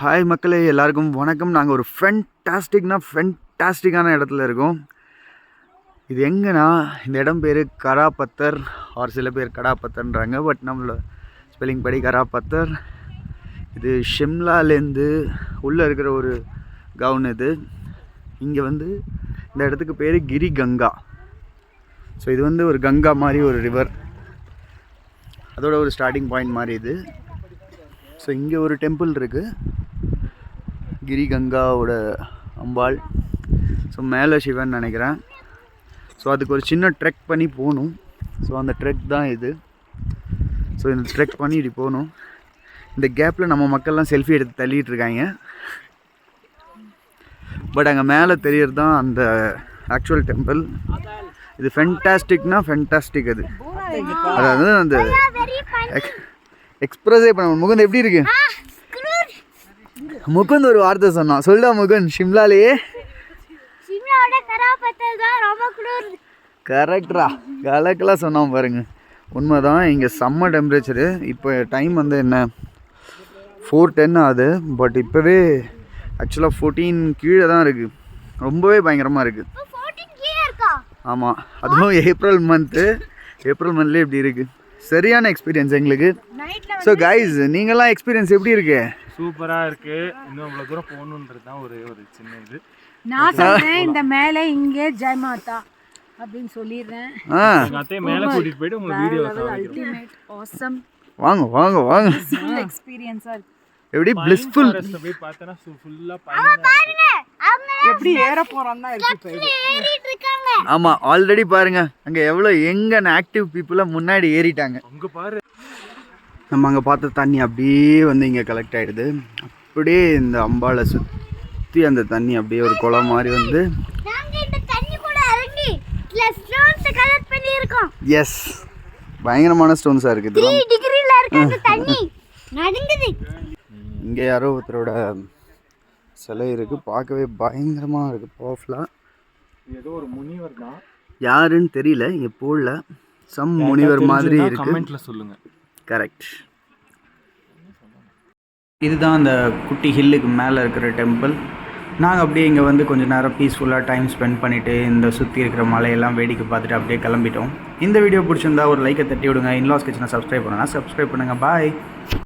Hi மக்களே, எல்லாருக்கும் வணக்கம். நாங்கள் ஒரு ஃபென்டாஸ்டிக்கான இடத்துல இருக்கோம். இது எங்கன்னா, இந்த இடம் பேர் கராப்பத்தர், ஒரு சில பேர் கடாப்பத்தர்ன்றாங்க. பட் நம்மளோட ஸ்பெல்லிங் படி கராப்பத்தர். இது ஷிம்லாலேருந்து உள்ளே இருக்கிற ஒரு கவுன். இது இங்கே இந்த இடத்துக்கு பேர் கிரி கங்கா. ஸோ இது ஒரு கங்கா மாதிரி ஒரு ரிவர், அதோட ஒரு ஸ்டார்டிங் பாயிண்ட் மாதிரி இது. ஸோ இங்கே ஒரு டெம்பிள் இருக்குது, கிரி கங்காவோட அம்பாள். ஸோ மேலே சிவன் நினைக்கிறேன். ஸோ அதுக்கு ஒரு சின்ன ட்ரெக் பண்ணி போகணும். ஸோ அந்த ட்ரெக் தான் இது. ஸோ இந்த ட்ரெக் பண்ணி இப்படி போகணும். இந்த கேப்பில் நம்ம மக்கள்லாம் செல்ஃபி எடுத்து தள்ளிகிட்டு இருக்காங்க. பட் அங்கே மேலே தெரியறது தான் அந்த ஆக்சுவல் டெம்பிள். இது ஃபென்டாஸ்டிக். அதாவது அந்த எக்ஸ்பிரஸே பண்ண. முகுந்த் எப்படி இருக்கு? முகுந்த் ஒரு வார்த்தை சொன்னான். சொல்லுடா முகுந்த். ஷிம்லாலேயே கரெக்டா கலக்கெல்லாம் சொன்னான் பாருங்க. உண்மைதான், இங்கே செம்ம டெம்பரேச்சரு. இப்போ டைம் என்ன 4:10 ஆகுது. பட் இப்போவே ஆக்சுவலாக 14 கீழே தான் இருக்குது. ரொம்பவே பயங்கரமாக இருக்குது. ஆமாம், அதுவும் ஏப்ரல் மந்த்லேயே இப்படி இருக்குது. சரியான எக்ஸ்பீரியன்ஸ் எங்களுக்கு. ஸோ கைஸ், நீங்களாம் எக்ஸ்பீரியன்ஸ் எப்படி இருக்கு? சூப்பராக இருக்குது. இன்னும் அவ்வளோ தூரம் போகணுன்றது தான் ஒரு சின்ன இது. நான் சொல்கிறேன், இந்த மேலே இங்கே ஜெய் மாதா அப்படின்னு சொல்லிடுறேன். அத்தையை மேலே கூட்டிகிட்டு போயிட்டு உங்களுக்கு வீடியோ அல்டிமேட் ஆசம். வாங்க எக்ஸ்பீரியன்ஸாக இருக்கு. எப்படி பிளிஸ்ஃபுல். போய் பார்த்தனா ஃபுல்லாக எப்படி ஏற போகிறோம்னா இருக்கு. ஆமாம், ஆல்ரெடி பாருங்க அங்கே எவ்வளோ எங்கன்னு ஆக்டிவ் பீப்புளாக முன்னாடி ஏறிட்டாங்க. அங்கே பாரு, நம்ம அங்கே பார்த்த தண்ணி அப்படியே இங்கே கலெக்ட் ஆகிடுது. அப்படியே இந்த அம்பாளை சுற்றி அந்த தண்ணி அப்படியே ஒரு குளம் மாதிரி எஸ், பயங்கரமான ஸ்டோன்ஸாக இருக்குது. இங்கே யாரோ ஒருத்தரோட சிலை இருக்குது, பார்க்கவே பயங்கரமாக இருக்குது. பவர்ஃபுல்லாக ஏதோ ஒரு முனிவர் தான், யாருன்னு தெரியல. இங்கே போடல, சம் முனிவர் மாதிரி இருக்குது. கமெண்ட்ல சொல்லுங்கள். கரெக்ட். இதுதான் அந்த குட்டி ஹில்லுக்கு மேலே இருக்கிற டெம்பிள். நாங்கள் அப்படியே இங்கே கொஞ்சம் நேரம் பீஸ்ஃபுல்லாக டைம் ஸ்பெண்ட் பண்ணிவிட்டு இந்த சுற்றி இருக்கிற மலையெல்லாம் வேடிக்கை பார்த்துட்டு அப்படியே கிளம்பிட்டோம். இந்த வீடியோ பிடிச்சிருந்தா ஒரு லைக்கை தட்டி விடுங்க. இன்லாஸ் கிச்சனை சப்ஸ்கிரைப் பண்ணுங்கள். பாய்.